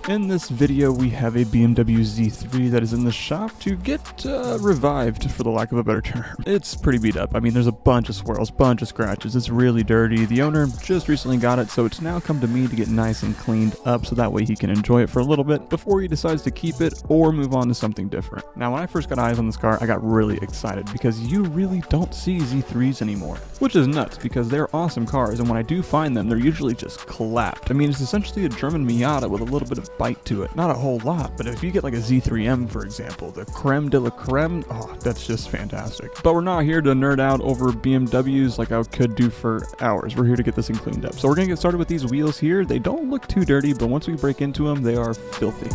In this video, we have a BMW Z3 that is in the shop to get revived, for the lack of a better term. It's pretty beat up. I mean, there's a bunch of swirls, bunch of scratches. It's really dirty. The owner just recently got it, so it's now come to me to get nice and cleaned up so that way he can enjoy it for a little bit before he decides to keep it or move on to something different. Now, when I first got eyes on this car, I got really excited because you really don't see Z3s anymore, which is nuts because they're awesome cars, and when I do find them, they're usually just clapped. I mean, it's essentially a German Miata with a little bit of bite to it. Not a whole lot, but if you get like a Z3M, for example, the creme de la creme, oh, that's just fantastic. But we're not here to nerd out over BMWs like I could do for hours. We're here to get this thing cleaned up. So we're gonna get started with these wheels here. They don't look too dirty, but once we break into them, they are filthy.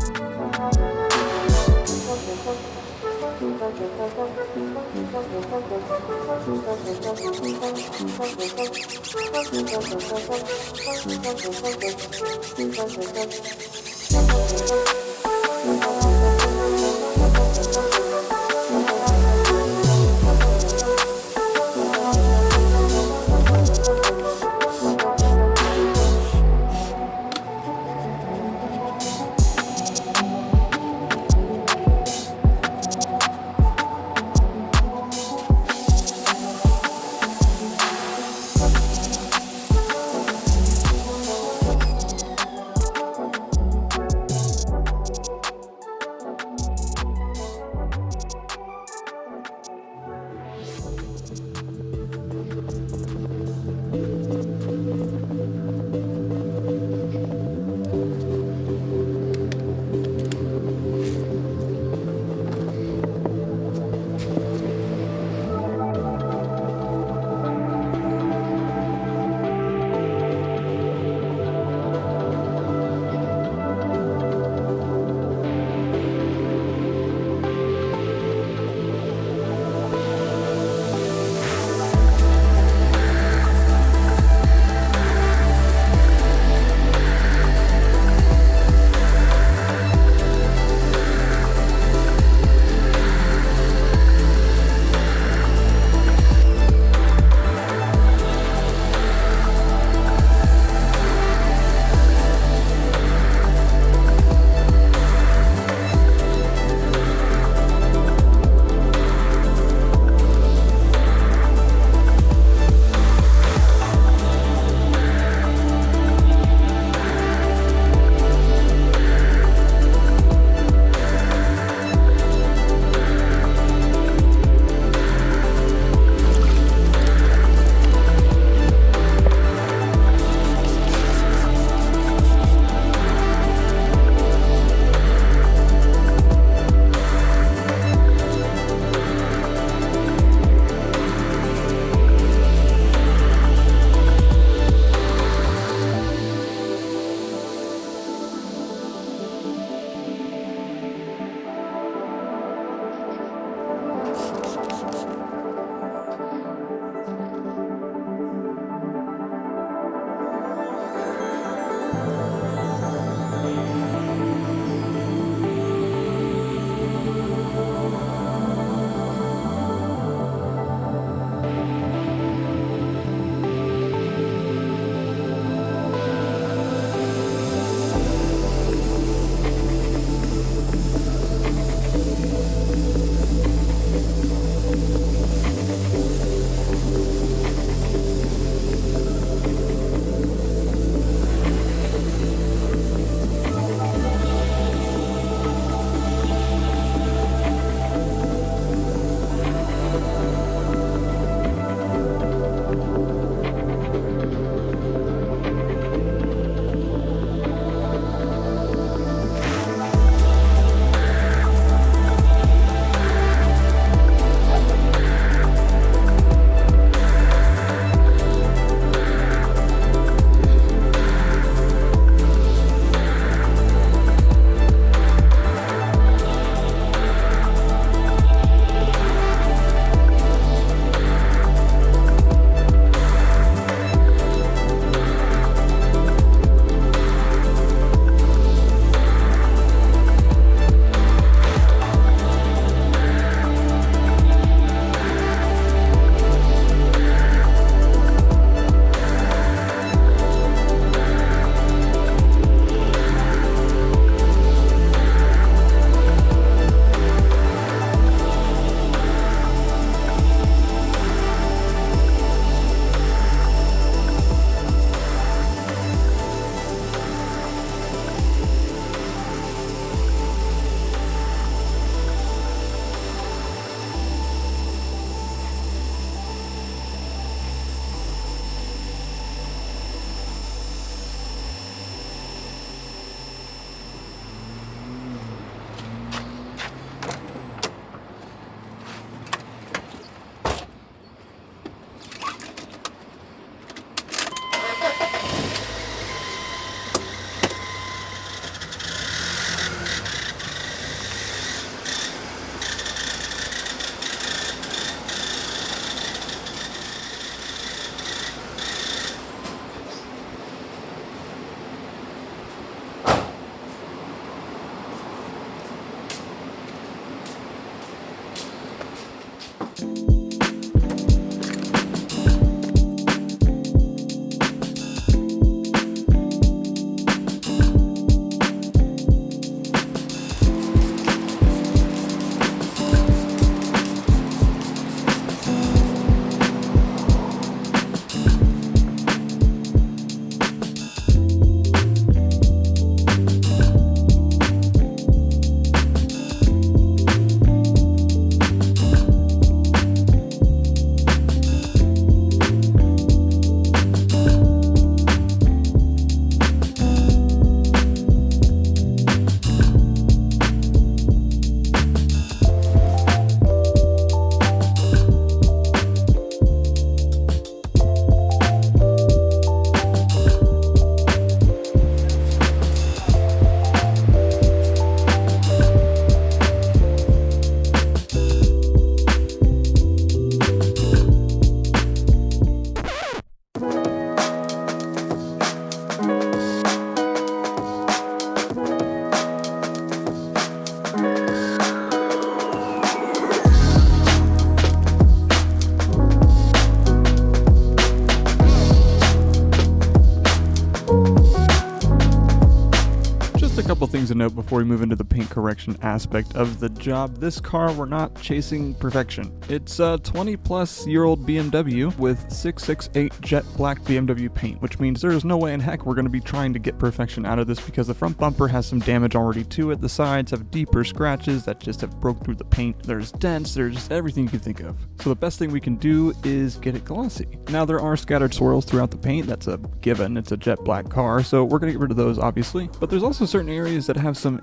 to note before we move into the paint correction aspect of the job. This car, we're not chasing perfection. It's a 20-plus-year-old BMW with 668 jet black BMW paint, which means there's no way in heck we're going to be trying to get perfection out of this because the front bumper has some damage already to it. The sides have deeper scratches that just have broke through the paint. There's dents, there's everything you can think of. So the best thing we can do is get it glossy. Now there are scattered swirls throughout the paint. That's a given. It's a jet black car, so we're going to get rid of those obviously. But there's also certain areas that have some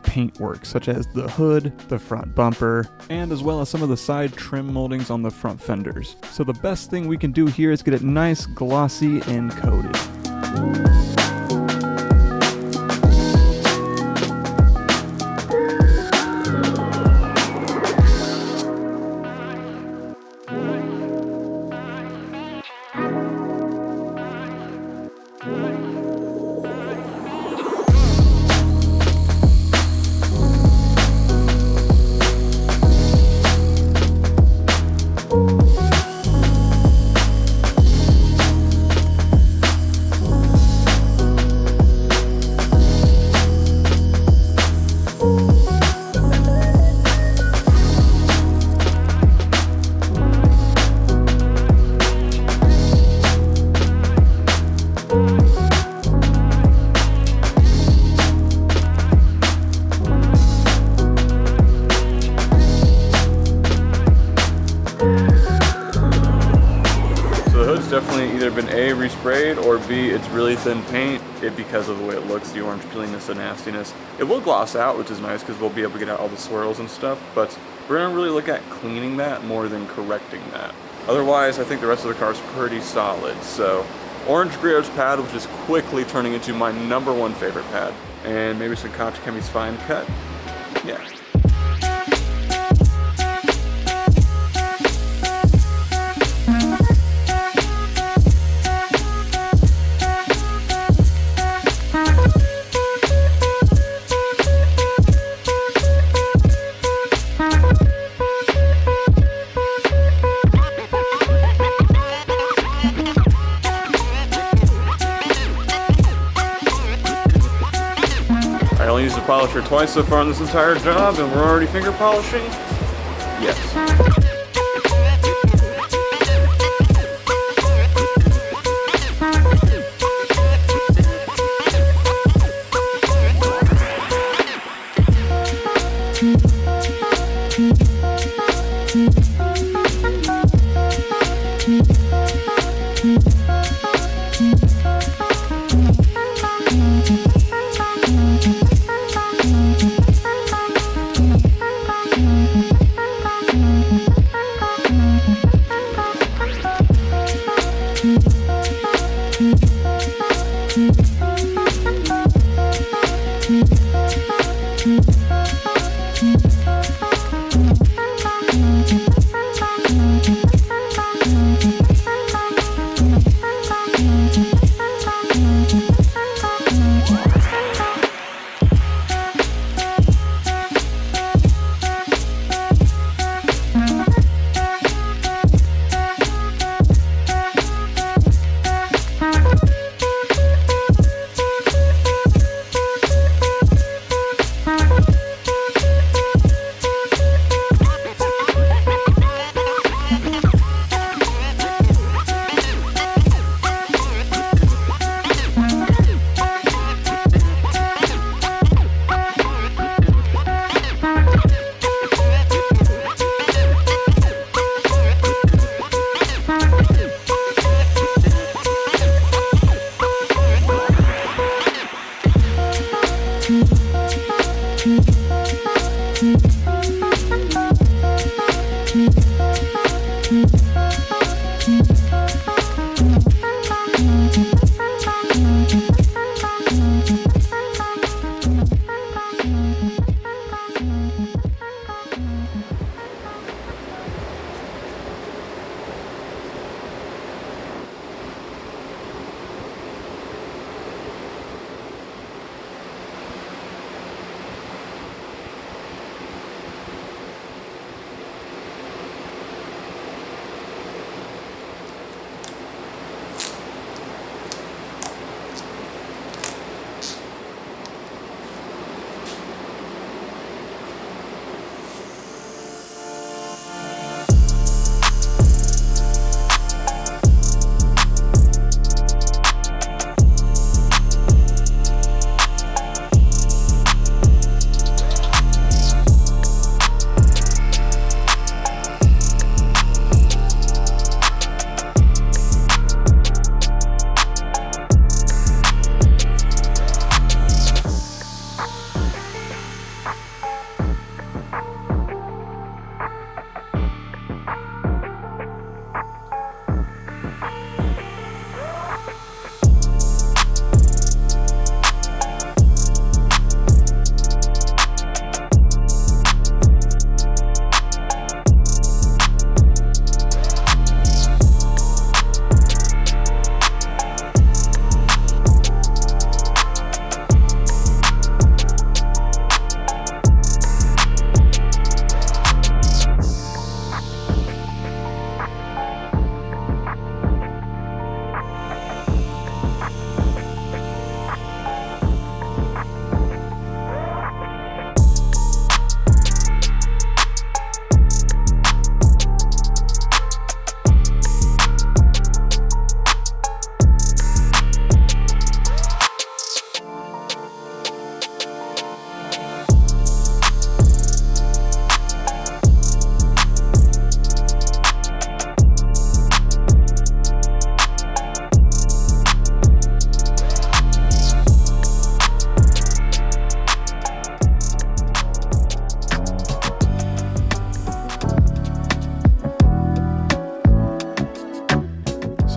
paint work, such as the hood, the front bumper, and as well as some of the side trim moldings on the front fenders. So the best thing we can do here is get it nice, glossy, and coated. Definitely either been A, resprayed, or B, it's really thin paint because of the way it looks, the orange peeliness and nastiness. It will gloss out, which is nice because we'll be able to get out all the swirls and stuff, but we're going to really look at cleaning that more than correcting that. Otherwise, I think the rest of the car is pretty solid. So, orange Griots pad, which is quickly turning into my #1 favorite pad. And maybe some Contra Chemi's Fine Cut. Yeah. I only used the polisher twice so far on this entire job, and we're already finger polishing? Yes.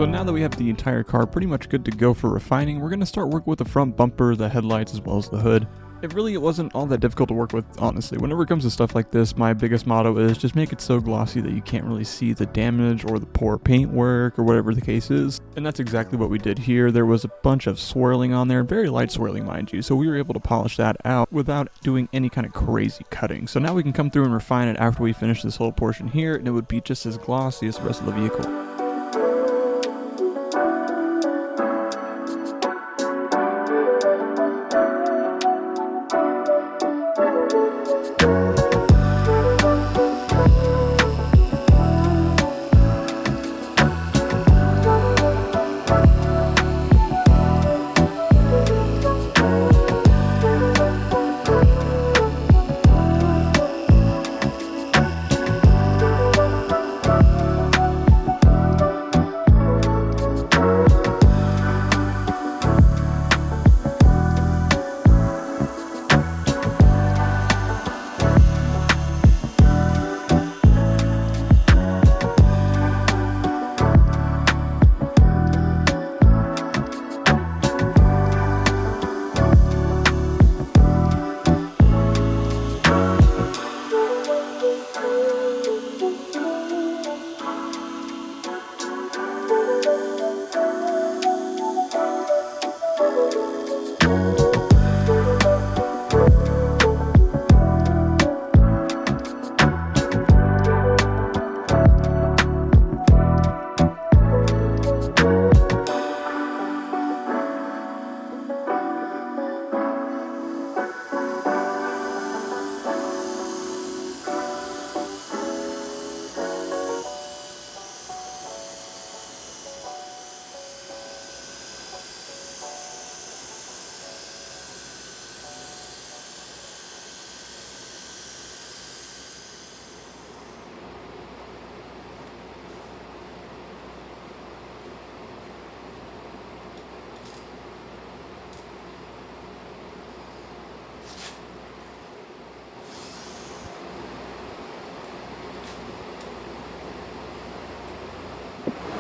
So now that we have the entire car pretty much good to go for refining, we're going to start working with the front bumper, the headlights, as well as the hood. It wasn't all that difficult to work with, honestly. Whenever it comes to stuff like this, my biggest motto is just make it so glossy that you can't really see the damage or the poor paint work or whatever the case is. And that's exactly what we did here. There was a bunch of swirling on there, very light swirling, mind you, so we were able to polish that out without doing any kind of crazy cutting. So now we can come through and refine it after we finish this whole portion here, and it would be just as glossy as the rest of the vehicle.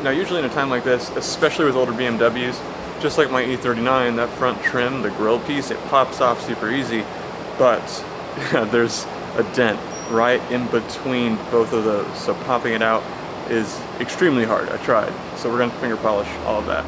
Now usually in a time like this, especially with older BMWs, just like my E39, that front trim, the grille piece, it pops off super easy, but there's a dent right in between both of those, so popping it out is extremely hard. I tried, so we're going to finger polish all of that.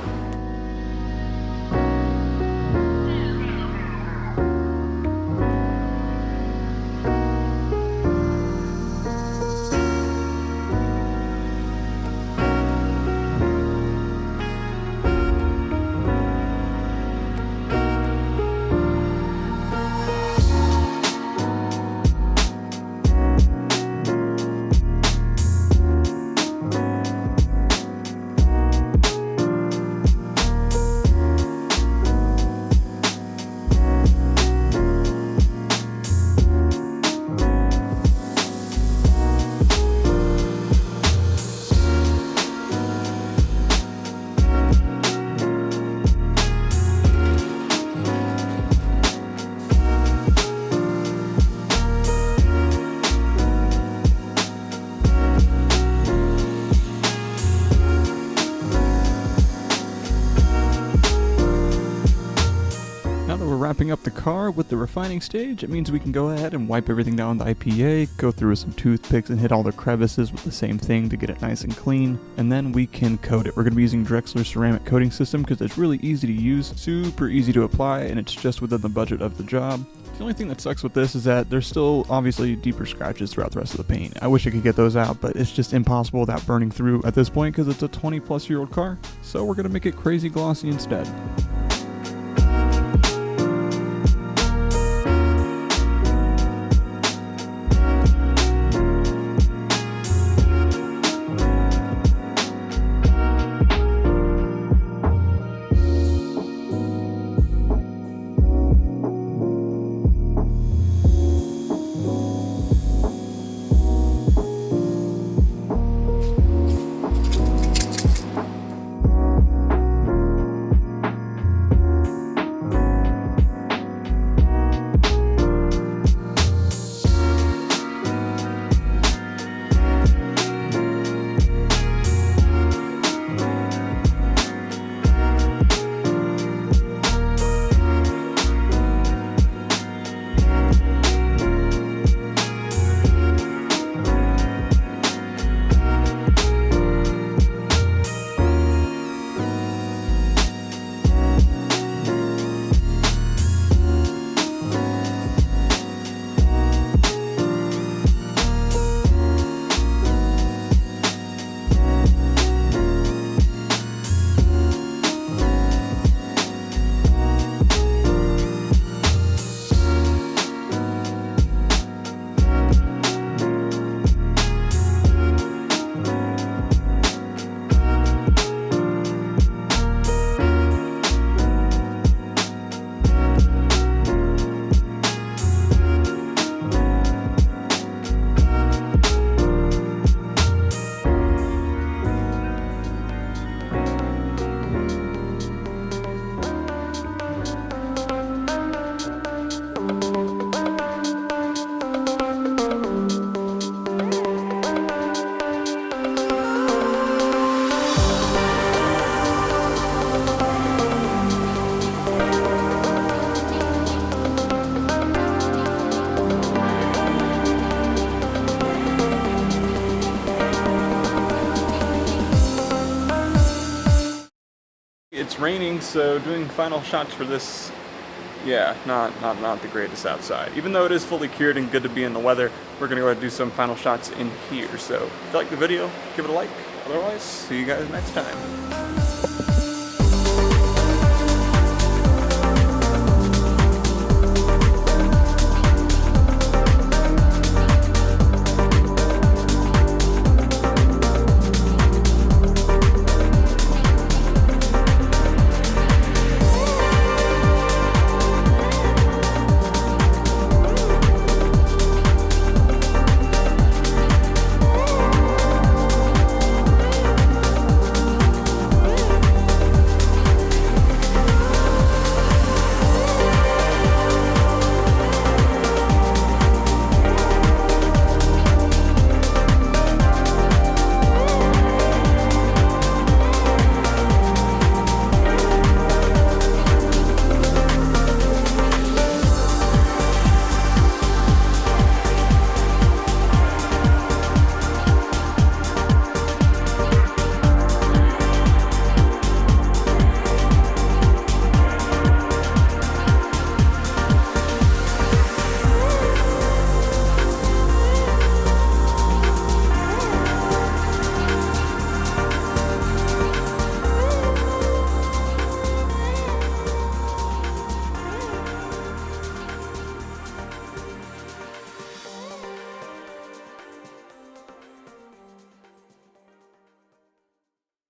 Wrapping up the car with the refining stage, it means we can go ahead and wipe everything down with IPA, go through with some toothpicks and hit all the crevices with the same thing to get it nice and clean, and then we can coat it. We're going to be using Drexler's ceramic coating system because it's really easy to use, super easy to apply, and it's just within the budget of the job. The only thing that sucks with this is that there's still obviously deeper scratches throughout the rest of the paint. I wish I could get those out, but it's just impossible without burning through at this point because it's a 20-plus-year-old car, so we're going to make it crazy glossy instead. it's raining, so doing final shots for this, yeah, not the greatest outside. Even though it is fully cured and good to be in the weather, we're gonna go ahead and do some final shots in here. So if you like the video, give it a like. Otherwise, see you guys next time.